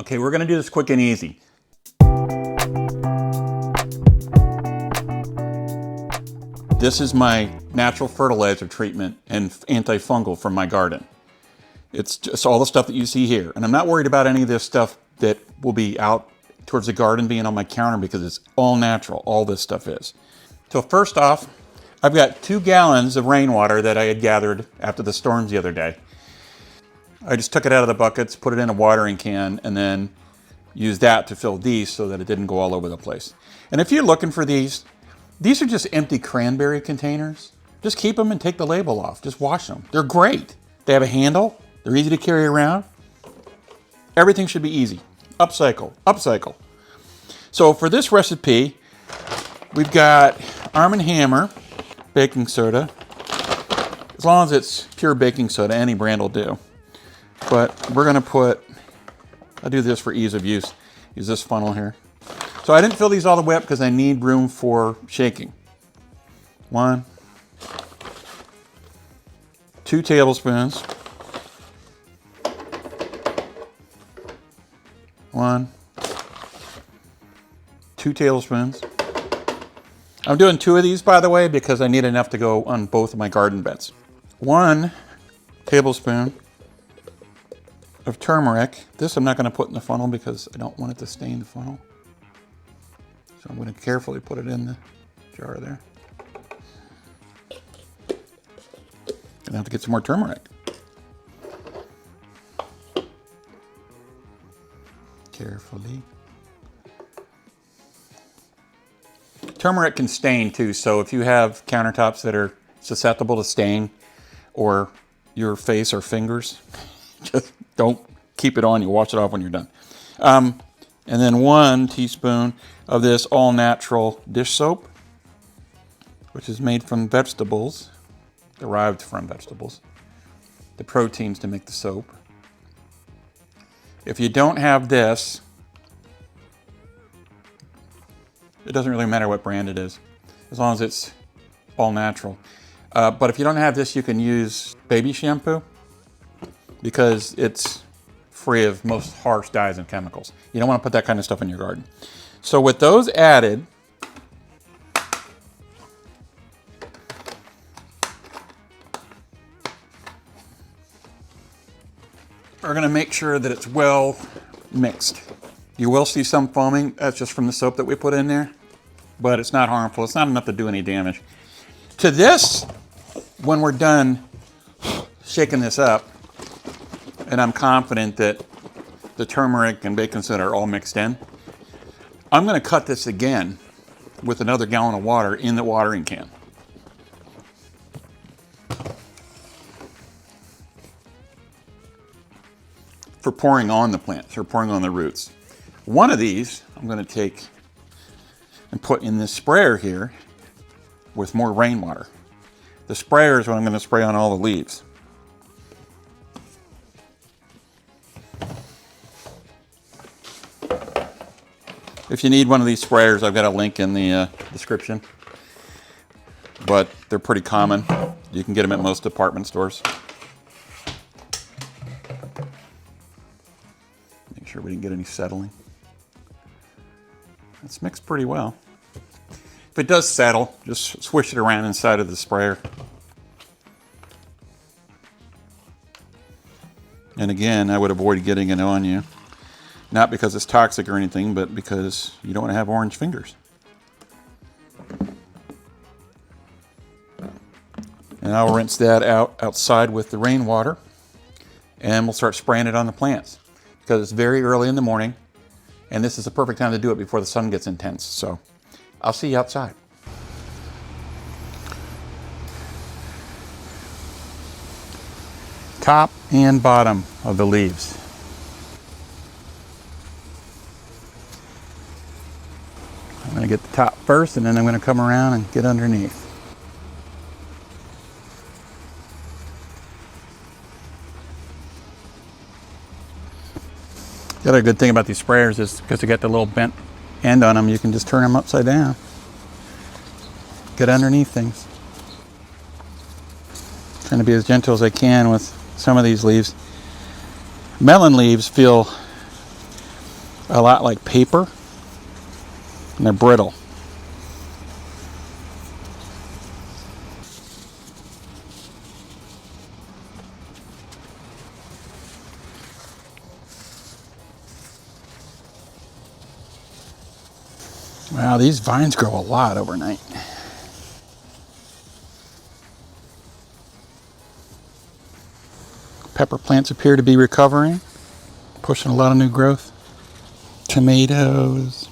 Okay, we're gonna do this quick and easy. This is my natural fertilizer treatment and antifungal from my garden. It's just all the stuff that you see here. And I'm not worried about any of this stuff that will be out towards the garden being on my counter because it's all natural, all this stuff is. So first off, I've got 2 gallons of rainwater that I had gathered after the storms the other day. I just took it out of the buckets, put it in a watering can, and then used that to fill these so that it didn't go all over the place. And if you're looking for these are just empty cranberry containers. Just keep them and take the label off. Just wash them. They're great. They have a handle. They're easy to carry around. Everything should be easy. Upcycle, upcycle. So for this recipe, we've got Arm & Hammer baking soda. As long as it's pure baking soda, any brand will do. But we're gonna I'll do this for ease of use. Use this funnel here. So I didn't fill these all the way up because I need room for shaking. 1, 2 tablespoons. 1, 2 tablespoons. I'm doing 2 of these, by the way, because I need enough to go on both of my garden beds. 1 tablespoon of turmeric. This I'm not going to put in the funnel because I don't want it to stain the funnel. So I'm going to carefully put it in the jar there. Gonna have to get some more turmeric. Carefully. Turmeric can stain too, so if you have countertops that are susceptible to stain, or your face or fingers, just don't keep it on. You wash it off when you're done. And then 1 teaspoon of this all-natural dish soap, which is made from vegetables, derived from vegetables. The proteins to make the soap. If you don't have this, it doesn't really matter what brand it is, as long as it's all natural. But if you don't have this, you can use baby shampoo because it's free of most harsh dyes and chemicals. You don't want to put that kind of stuff in your garden. So with those added, we're going to make sure that it's well mixed. You will see some foaming. That's just from the soap that we put in there, but it's not harmful. It's not enough to do any damage. To this, when we're done shaking this up, and I'm confident that the turmeric and baking soda are all mixed in, I'm going to cut this again with another gallon of water in the watering can. For pouring on the plants or pouring on the roots. One of these I'm going to take and put in this sprayer here with more rainwater. The sprayer is what I'm going to spray on all the leaves. If you need one of these sprayers, I've got a link in the description. But they're pretty common. You can get them at most department stores. Make sure we didn't get any settling. It's mixed pretty well. If it does settle, just swish it around inside of the sprayer. And again, I would avoid getting it on you. Not because it's toxic or anything, but because you don't want to have orange fingers. And I'll rinse that out outside with the rainwater, and we'll start spraying it on the plants because it's very early in the morning, and this is the perfect time to do it before the sun gets intense. So I'll see you outside. Top and bottom of the leaves. I'm going to get the top first, and then I'm going to come around and get underneath. The other good thing about these sprayers is because they got the little bent end on them, you can just turn them upside down. Get underneath things. Trying to be as gentle as I can with some of these leaves. Melon leaves feel a lot like paper, and they're brittle. Wow, these vines grow a lot overnight. Pepper plants appear to be recovering, pushing a lot of new growth. Tomatoes.